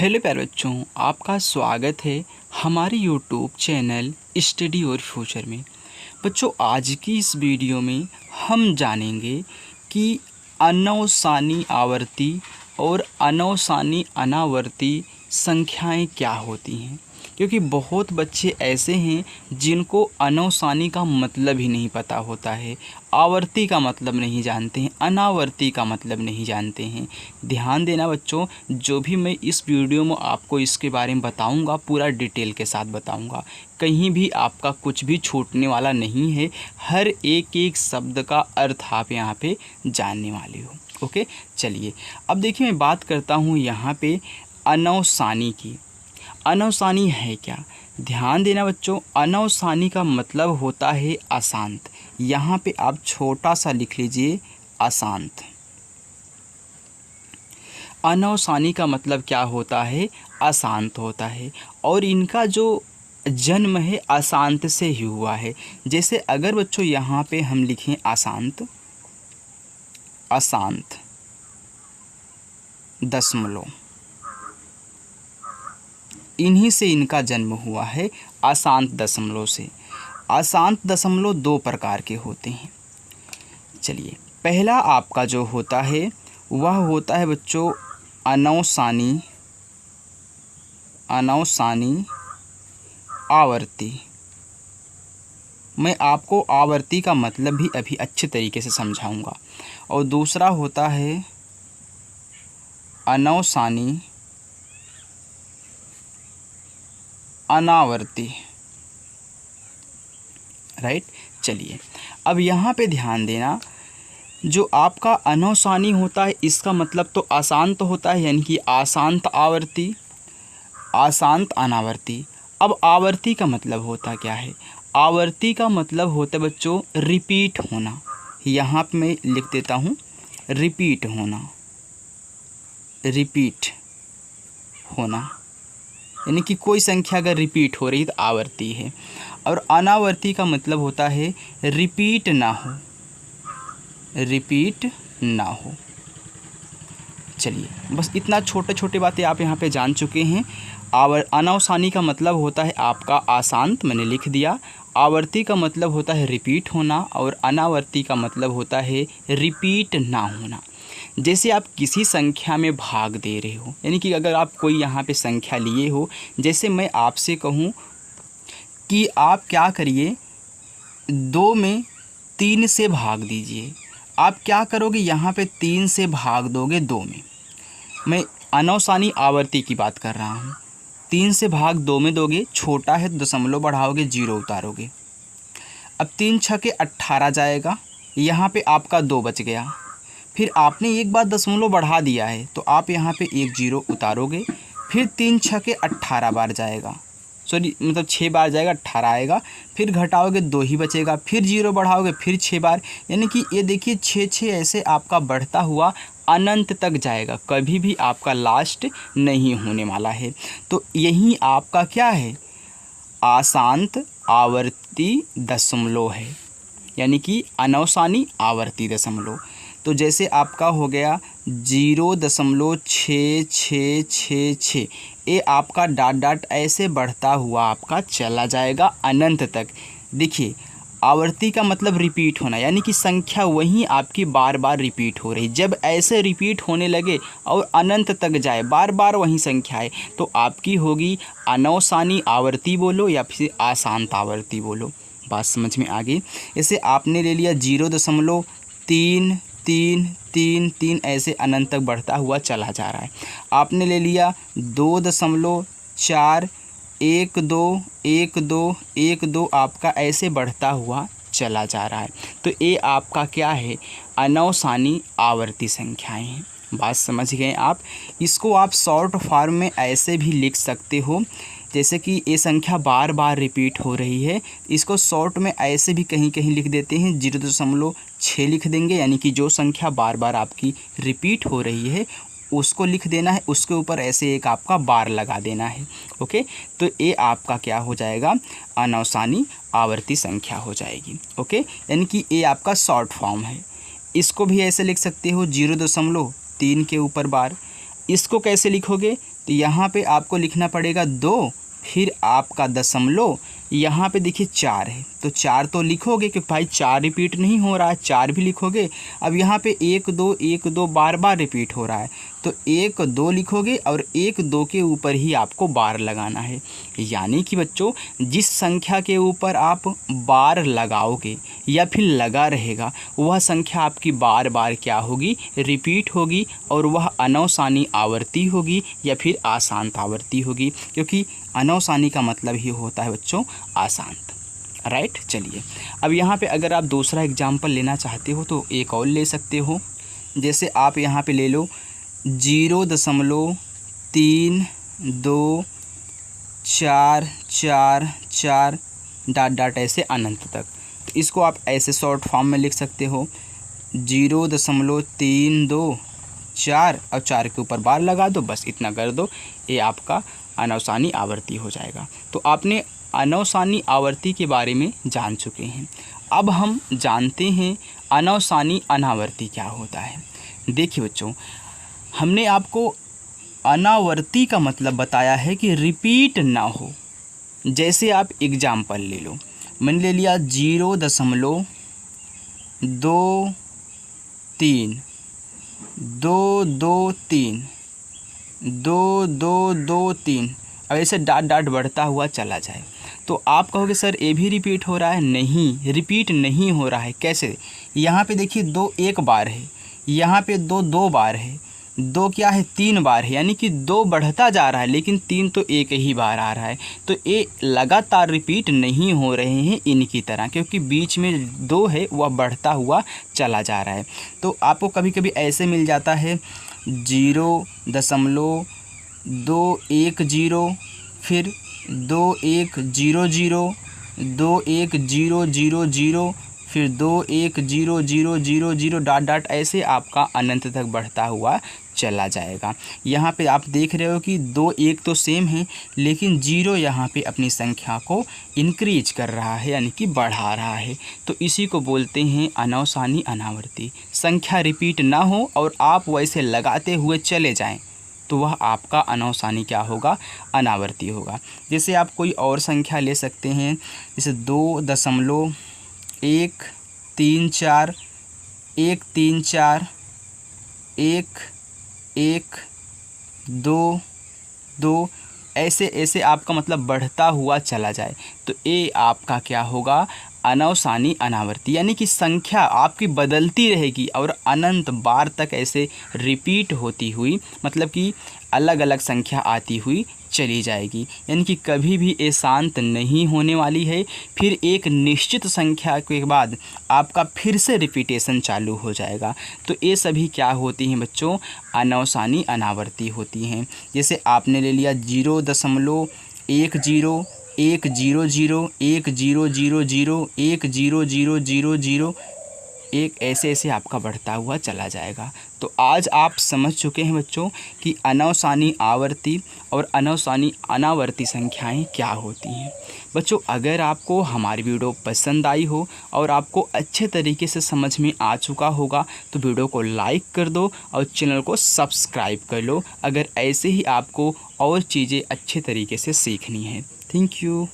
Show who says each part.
Speaker 1: Hello प्यारे बच्चों, आपका स्वागत है हमारे यूट्यूब चैनल स्टडी और फ्यूचर में। बच्चों, आज की इस वीडियो में हम जानेंगे कि अनवसानी आवर्ती और अनवसानी अनावर्ती संख्याएं क्या होती हैं, क्योंकि बहुत बच्चे ऐसे हैं जिनको अनवसानी का मतलब ही नहीं पता होता है, आवर्ती का मतलब नहीं जानते हैं, अनावर्ती का मतलब नहीं जानते हैं। ध्यान देना बच्चों, जो भी मैं इस वीडियो में आपको इसके बारे में बताऊंगा पूरा डिटेल के साथ बताऊंगा। कहीं भी आपका कुछ भी छूटने वाला नहीं है, हर एक एक शब्द का अर्थ आप यहाँ पे जानने वाले हो। ओके, चलिए अब देखिए, मैं बात करता हूँ यहाँ पे अनवसानी की। अनवसानी है क्या? ध्यान देना बच्चों, अनवसानी का मतलब होता है अशांत। यहाँ पे आप छोटा सा लिख लीजिए, अशांत। अनवसानी का मतलब क्या होता है? अशांत होता है। और इनका जो जन्म है अशांत से ही हुआ है। जैसे अगर बच्चों यहाँ पे हम लिखें अशांत, अशांत दशमलव, इन्हीं से इनका जन्म हुआ है, अशांत दशमलव से। अशांत दशमलव दो प्रकार के होते हैं। चलिए, पहला आपका जो होता है वह होता है बच्चों अनवसानी, अनवसानी आवर्ती। मैं आपको आवर्ती का मतलब भी अभी अच्छे तरीके से समझाऊंगा। और दूसरा होता है अनवसानी अनावर्ती। राइट, चलिए अब यहाँ पे ध्यान देना, जो आपका अनवसानी होता है इसका मतलब तो अशांत होता है, यानी कि अशांत आवर्ती, अशांत अनावर्ती। अब आवर्ती का मतलब होता क्या है? आवर्ती का मतलब होता है बच्चों रिपीट होना। यहाँ पे मैं लिख देता हूँ रिपीट होना, रिपीट होना, यानी कि कोई संख्या अगर रिपीट हो रही है तो आवर्ती है। और अनावर्ती का मतलब होता है रिपीट ना हो, रिपीट ना हो। चलिए, बस इतना छोटे छोटे बातें आप यहाँ पे जान चुके हैं। अनवसानी का मतलब होता है आपका अशांत, मैंने लिख दिया। आवर्ती का मतलब होता है रिपीट होना, और अनावर्ती का मतलब होता है रिपीट ना होना। जैसे आप किसी संख्या में भाग दे रहे हो, यानी कि अगर आप कोई यहाँ पे संख्या लिए हो, जैसे मैं आपसे कहूँ कि आप क्या करिए, 2 में 3 से भाग दीजिए। आप क्या करोगे, यहाँ पे 3 से भाग दोगे 2 में। मैं अनवसानी आवर्ती की बात कर रहा हूँ। 3 से भाग 2 में दोगे, छोटा है तो दशमलव बढ़ाओगे, 0 उतारोगे। अब 3 छके 18 जाएगा, यहाँ पे आपका 2 बच गया। फिर आपने एक बार दशमलव बढ़ा दिया है तो आप यहाँ पे 1 0 उतारोगे। फिर 3 छके 18 बार जाएगा, सॉरी मतलब 6 बार जाएगा, 18 आएगा। फिर घटाओगे 2 ही बचेगा, फिर 0 बढ़ाओगे, फिर 6 बार, यानी कि ये देखिए 6 6 ऐसे आपका बढ़ता हुआ अनंत तक जाएगा, कभी भी आपका लास्ट नहीं होने वाला है। तो यही आपका क्या है? अशांत आवर्ती दशमलव है, यानी कि अनवसानी आवर्ती दशमलव। तो जैसे आपका हो गया 0.6666, ये आपका डॉट डॉट ऐसे बढ़ता हुआ आपका चला जाएगा अनंत तक। देखिए, आवर्ती का मतलब रिपीट होना, यानी कि संख्या वहीं आपकी बार बार रिपीट हो रही। जब ऐसे रिपीट होने लगे और अनंत तक जाए, बार बार वही संख्या है, तो आपकी होगी अनवसानी आवर्ती बोलो या फिर अशांत आवर्ती बोलो। बात समझ में आ गई? जैसे आपने ले लिया 0.33333 ऐसे अनंत तक बढ़ता हुआ चला जा रहा है। आपने ले लिया 2.4121212 आपका ऐसे बढ़ता हुआ चला जा रहा है। तो ये आपका क्या है? अनवसानी आवर्ती संख्याएं हैं। बात समझ गए आप? इसको आप शॉर्ट फॉर्म में ऐसे भी लिख सकते हो, जैसे कि ये संख्या बार बार रिपीट हो रही है, इसको शॉर्ट में ऐसे भी कहीं कहीं लिख देते हैं, 0.6 लिख देंगे, यानी कि जो संख्या बार बार आपकी रिपीट हो रही है उसको लिख देना है, उसके ऊपर ऐसे एक आपका बार लगा देना है। ओके, तो ये आपका क्या हो जाएगा? अनवसानी आवर्ती संख्या हो जाएगी। ओके, यानी कि ये आपका शॉर्ट फॉर्म है। इसको भी ऐसे लिख सकते हो 0.3 के ऊपर बार। इसको कैसे लिखोगे? तो यहाँ पे आपको लिखना पड़ेगा 2, फिर आपका दशमलव, यहाँ पे देखिए 4 है तो 4 तो लिखोगे क्योंकि भाई 4 रिपीट नहीं हो रहा है, 4 भी लिखोगे। अब यहाँ पे 1 2 1 2 बार बार रिपीट हो रहा है तो 1 2 लिखोगे और 1 2 के ऊपर ही आपको बार लगाना है। यानी कि बच्चों जिस संख्या के ऊपर आप बार लगाओगे या फिर लगा रहेगा वह संख्या आपकी बार बार क्या होगी, रिपीट होगी, और वह अनवसानी आवर्ती होगी या फिर आशांत आवर्ती होगी, क्योंकि अनवसानी का मतलब ही होता है बच्चों आशांत। राइट, चलिए अब यहाँ पे अगर आप दूसरा एग्जाम्पल लेना चाहते हो तो एक और ले सकते हो। जैसे आप यहाँ पे ले लो 0.32444 डॉट डॉट ऐसे अनंत तक। तो इसको आप ऐसे शॉर्ट फॉर्म में लिख सकते हो 0.324 और 4 के ऊपर बार लगा दो, बस इतना कर दो, ये आपका अनवसानी आवर्ती हो जाएगा। तो आपने अनवसानी आवर्ती के बारे में जान चुके हैं। अब हम जानते हैं अनवसानी अनावर्ती क्या होता है। देखिए बच्चों, हमने आपको अनावर्ती का मतलब बताया है कि रिपीट ना हो। जैसे आप एग्जाम्पल ले लो, मैंने ले लिया 0.23 2 2 3 2 2 2 3, अब ऐसे डॉट डॉट बढ़ता हुआ चला जाए तो आप कहोगे सर ये भी रिपीट हो रहा है। नहीं, रिपीट नहीं हो रहा है। कैसे? यहाँ पे देखिए 2 1 बार है, यहाँ पे 2 2 बार है, 2 क्या है 3 बार है, यानी कि 2 बढ़ता जा रहा है लेकिन 3 तो एक ही बार आ रहा है। तो ये लगातार रिपीट नहीं हो रहे हैं इनकी तरह, क्योंकि बीच में 2 है वह बढ़ता हुआ चला जा रहा है। तो आपको कभी कभी ऐसे मिल जाता है 0.210 फिर 2100 21000 फिर 21000 डॉट डॉट ऐसे आपका अनंत तक बढ़ता हुआ चला जाएगा। यहाँ पे आप देख रहे हो कि 2 1 तो सेम है लेकिन 0 यहाँ पे अपनी संख्या को इंक्रीज कर रहा है, यानी कि बढ़ा रहा है। तो इसी को बोलते हैं अनवसानी अनावर्ती। संख्या रिपीट ना हो और आप वैसे लगाते हुए चले जाएं तो वह आपका अनवसानी क्या होगा, अनावर्ती होगा। जैसे आप कोई और संख्या ले सकते हैं, जैसे 2.134 134 1 1 2 2 ऐसे ऐसे आपका मतलब बढ़ता हुआ चला जाए तो ये आपका क्या होगा, अनवसानी अनावर्ती। यानी कि संख्या आपकी बदलती रहेगी और अनंत बार तक ऐसे रिपीट होती हुई, मतलब कि अलग अलग संख्या आती हुई चली जाएगी। यानी कि कभी भी ये शांत नहीं होने वाली है। फिर एक निश्चित संख्या के बाद आपका फिर से रिपीटेशन चालू हो जाएगा। तो ये सभी क्या होती हैं बच्चों, अनवसानी अनावर्ती होती हैं। जैसे आपने ले लिया 0.10 1 0 1 0 0 1 0 0 0 1 0 0 0 0 1 ऐसे ऐसे आपका बढ़ता हुआ चला जाएगा। तो आज आप समझ चुके हैं बच्चों कि अनवसानी आवर्ती और अनवसानी अनावर्ती संख्याएं क्या होती हैं। बच्चों अगर आपको हमारी वीडियो पसंद आई हो और आपको अच्छे तरीके से समझ में आ चुका होगा तो वीडियो को लाइक कर दो और चैनल को सब्सक्राइब कर लो, अगर ऐसे ही आपको और चीज़ें अच्छे तरीके से सीखनी है। Thank you.